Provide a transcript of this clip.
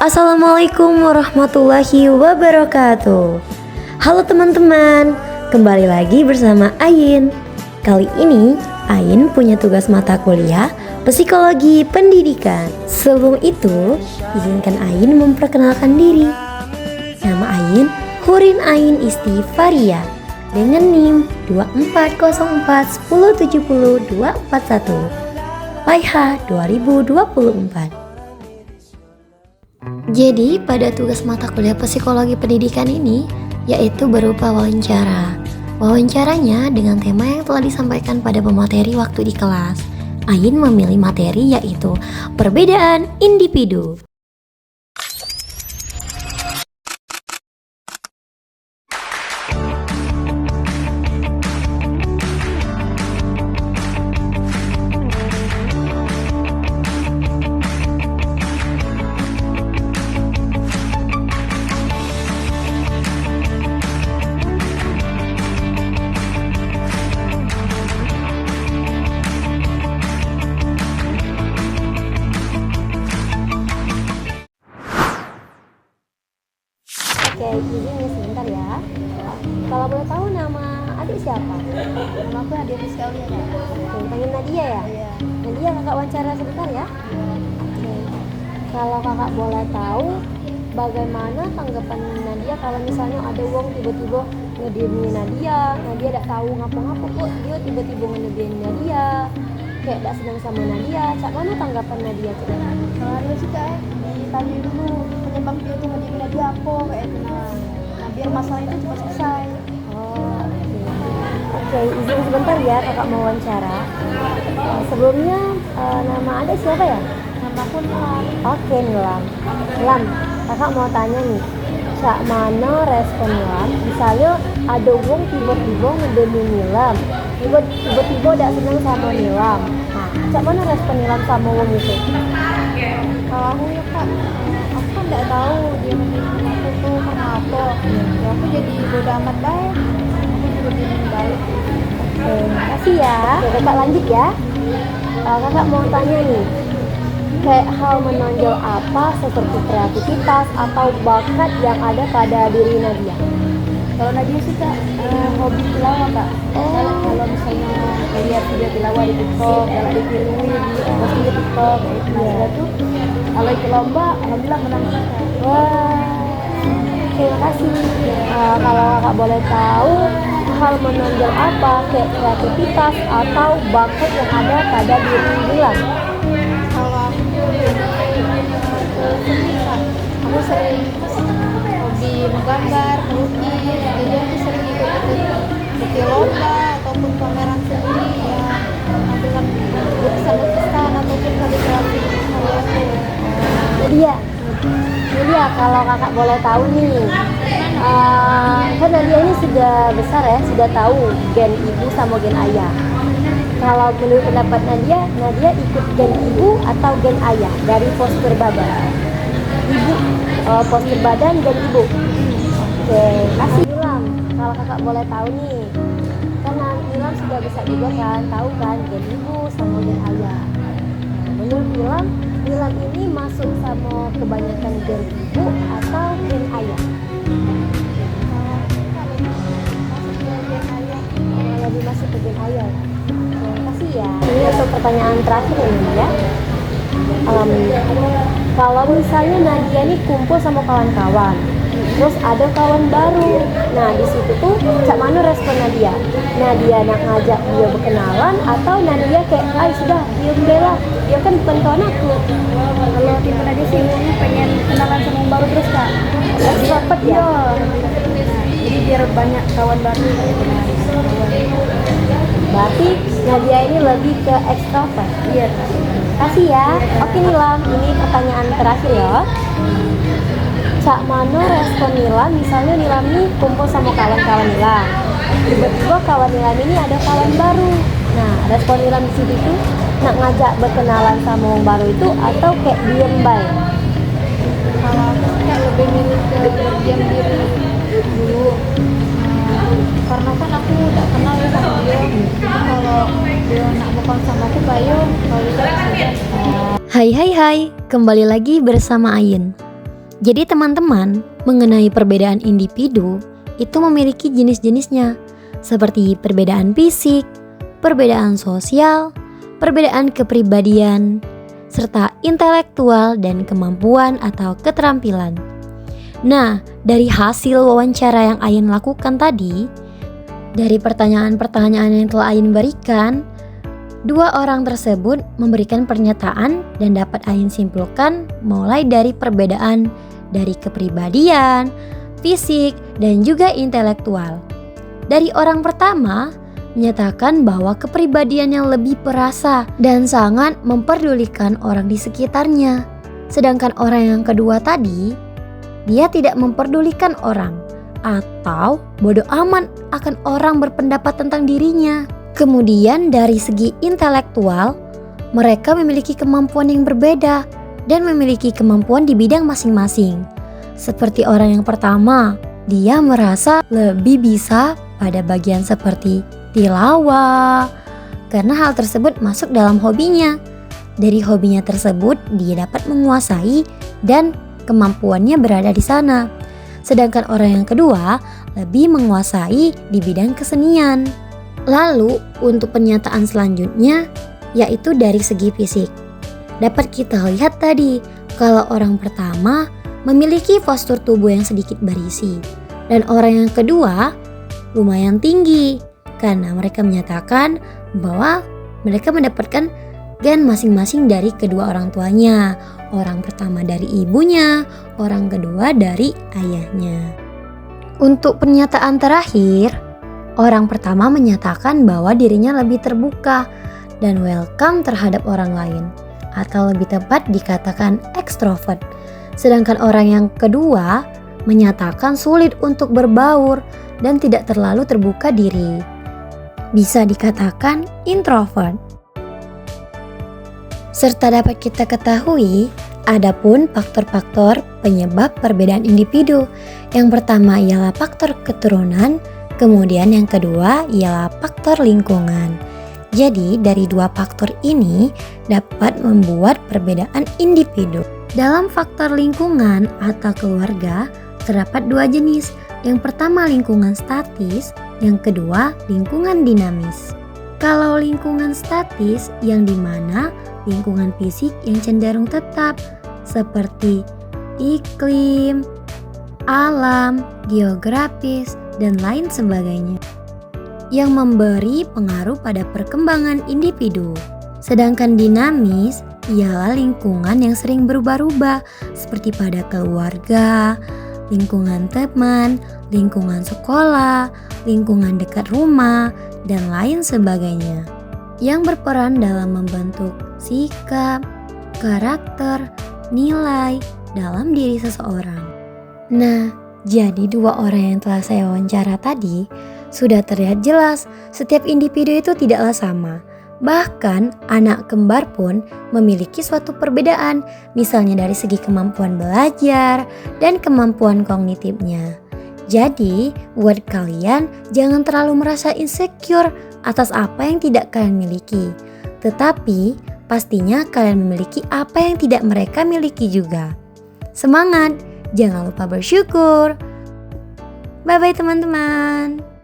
Assalamualaikum warahmatullahi wabarakatuh. Halo teman-teman, kembali lagi bersama Ayin. Kali ini Ayin punya tugas mata kuliah Psikologi Pendidikan. Sebelum itu, izinkan Ayin memperkenalkan diri. Nama Ayin Hurin Ain Istifaria dengan NIM 240410700241 PAIH 2024. Jadi pada tugas mata kuliah Psikologi Pendidikan ini yaitu berupa wawancara. Wawancaranya dengan tema yang telah disampaikan pada pemateri waktu di kelas. Ayin memilih materi yaitu perbedaan individu. Oke, izin ya sebentar ya. Kalau boleh tahu nama adik siapa? Nama aku Nadia Rizkalia ya. Oke, panggil Nadia ya? Iya. Nadia, kakak wawancara sebentar ya. Oke. Kalau kakak boleh tahu, bagaimana tanggapan Nadia kalau misalnya ada wong tiba-tiba ngediemin Nadia tidak tahu ngapa-ngapa kok dia tiba-tiba ngediemin Nadia, kayak tidak senang sama Nadia. Cak mana tanggapan Nadia tuh? Kalau ada sih kak, ditanya dulu penyebab dia tuh ngediemin Nadia apa kayak itu. Nah biar masalah itu cepat selesai. Oh, oke, izin sebentar ya kakak mau wawancara. Sebelumnya nama ada siapa ya? Nama aku Nilam. Oke, Nilam. Nilam, kakak mau tanya nih, cak mana respon Nilam? Misalnya ada wong tiba-tiba ngediemin Nilam, tiba-tiba tidak senang sama Nilam. Nah, cak mana respon Nilam sama wong itu? Kalau aku ya kak, aku kan nggak tahu dia ngediemin aku tuh karena apa. Ya aku jadi bodo amat baik. Aku juga diemin balik. Oke, makasih ya. Oke, kakak lanjut ya. Kakak mau tanya nih, kayak hal menonjol apa seperti kreativitas atau bakat yang ada pada diri Nadia? Kalau Nadia sih kak, hobi tilawah kak. Kalau misalnya lihat video tilawah di TikTok, kalau dikirimin posting di TikTok, itu Nadia tuh kalau ikut lomba, alhamdulillah menang kak. Wah, terima kasih. Kalau kakak boleh tahu, hal menonjol apa kayak kreativitas atau bakat yang ada pada diri Nilam? Kalau aku seni kak, aku sering hobi menggambar, melukis, jadi aku sering ikut lomba ataupun pameran seni ya, ambilkan lukisan-lukisan ataupun kaligrafi aku. Nadia, kalau kakak boleh tahu nih, kan Nadia ini sudah besar ya, sudah tahu gen ibu sama gen ayah. Kalau menurut pendapat Nadia ikut gen ibu atau gen ayah dari postur badan? Ibu, postur badan gen ibu. Oke, kasih Nilam. Kalau kakak boleh tahu nih, karena Nilam sudah besar juga kan, tahu kan gen ibu sama gen ayah. Menurut Nilam ini masuk sama kebanyakan gen ibu atau gen ayah? Lebih masuk ke gen ayah. Terima kasih ya. Ini untuk pertanyaan terakhir ini ya. Kalau misalnya Nadia ini kumpul sama kawan-kawan, terus ada kawan baru, nah di situ tuh cak mana respon Nadia? Nadia nak ngajak dia berkenalan atau Nadia kayak, sudah diem deh lah, dia kan bukan kawan aku. Kalau tipe Nadia sih maunya pengen kenalan sama yang baru terus kak. Cepet ya. Jadi biar banyak kawan baru gitu. Berarti Nadia ini lebih ke ekstrovert. Iya. Kasih ya. Oke Nilam, ini pertanyaan terakhir ya. Cak mana respon Nilam? Misalnya Nilam ini kumpul sama kawan-kawan Nilam, tiba-tiba kawan Nilam ini ada kawan baru. Nah, respon Nilam di situ tuh nak ngajak berkenalan sama orang baru itu atau kayak diem baik? Kalau aku kayak lebih milih ke berdiam diri dulu. Karena kan aku udah kenal ya sama dia. Jadi kalau dia nak bukan sama aku bayu, kalau dia sudah. Hai, kembali lagi bersama Ayin. Jadi teman-teman, mengenai perbedaan individu itu memiliki jenis-jenisnya, seperti perbedaan fisik, perbedaan sosial, perbedaan kepribadian, serta intelektual dan kemampuan atau keterampilan. Nah, dari hasil wawancara yang Ayin lakukan tadi, dari pertanyaan-pertanyaan yang telah Ayin berikan, dua orang tersebut memberikan pernyataan dan dapat Ayin simpulkan mulai dari perbedaan dari kepribadian, fisik, dan juga intelektual. Dari orang pertama, menyatakan bahwa kepribadiannya lebih perasa dan sangat memperdulikan orang di sekitarnya. Sedangkan orang yang kedua tadi, dia tidak memperdulikan orang atau bodoh amat akan orang berpendapat tentang dirinya. Kemudian dari segi intelektual, mereka memiliki kemampuan yang berbeda dan memiliki kemampuan di bidang masing-masing. Seperti orang yang pertama, dia merasa lebih bisa pada bagian seperti tilawah, karena hal tersebut masuk dalam hobinya. Dari hobinya tersebut, dia dapat menguasai dan kemampuannya berada di sana. Sedangkan orang yang kedua lebih menguasai di bidang kesenian. Lalu untuk pernyataan selanjutnya, yaitu dari segi fisik. Dapat kita lihat tadi, kalau orang pertama memiliki postur tubuh yang sedikit berisi, dan orang yang kedua lumayan tinggi, karena mereka menyatakan bahwa mereka mendapatkan gen masing-masing dari kedua orang tuanya. Orang pertama dari ibunya, orang kedua dari ayahnya. Untuk pernyataan terakhir, orang pertama menyatakan bahwa dirinya lebih terbuka dan welcome terhadap orang lain, atau lebih tepat dikatakan ekstrovert. Sedangkan orang yang kedua menyatakan sulit untuk berbaur dan tidak terlalu terbuka diri. Bisa dikatakan introvert. Serta dapat kita ketahui, adapun faktor-faktor penyebab perbedaan individu. Yang pertama ialah faktor keturunan, kemudian yang kedua ialah faktor lingkungan. Jadi dari dua faktor ini dapat membuat perbedaan individu. Dalam faktor lingkungan atau keluarga terdapat dua jenis. Yang pertama lingkungan statis, yang kedua lingkungan dinamis. Kalau lingkungan statis yang dimana lingkungan fisik yang cenderung tetap seperti iklim, alam, geografis, dan lain sebagainya, yang memberi pengaruh pada perkembangan individu. Sedangkan dinamis ialah lingkungan yang sering berubah-ubah seperti pada keluarga, lingkungan teman, lingkungan sekolah, lingkungan dekat rumah, dan lain sebagainya, yang berperan dalam membentuk sikap, karakter, nilai dalam diri seseorang. Nah, jadi dua orang yang telah saya wawancara tadi sudah terlihat jelas setiap individu itu tidaklah sama. Bahkan anak kembar pun memiliki suatu perbedaan, misalnya dari segi kemampuan belajar dan kemampuan kognitifnya. Jadi buat kalian jangan terlalu merasa insecure atas apa yang tidak kalian miliki. Tetapi pastinya kalian memiliki apa yang tidak mereka miliki juga. Semangat! Jangan lupa bersyukur. Bye-bye teman-teman.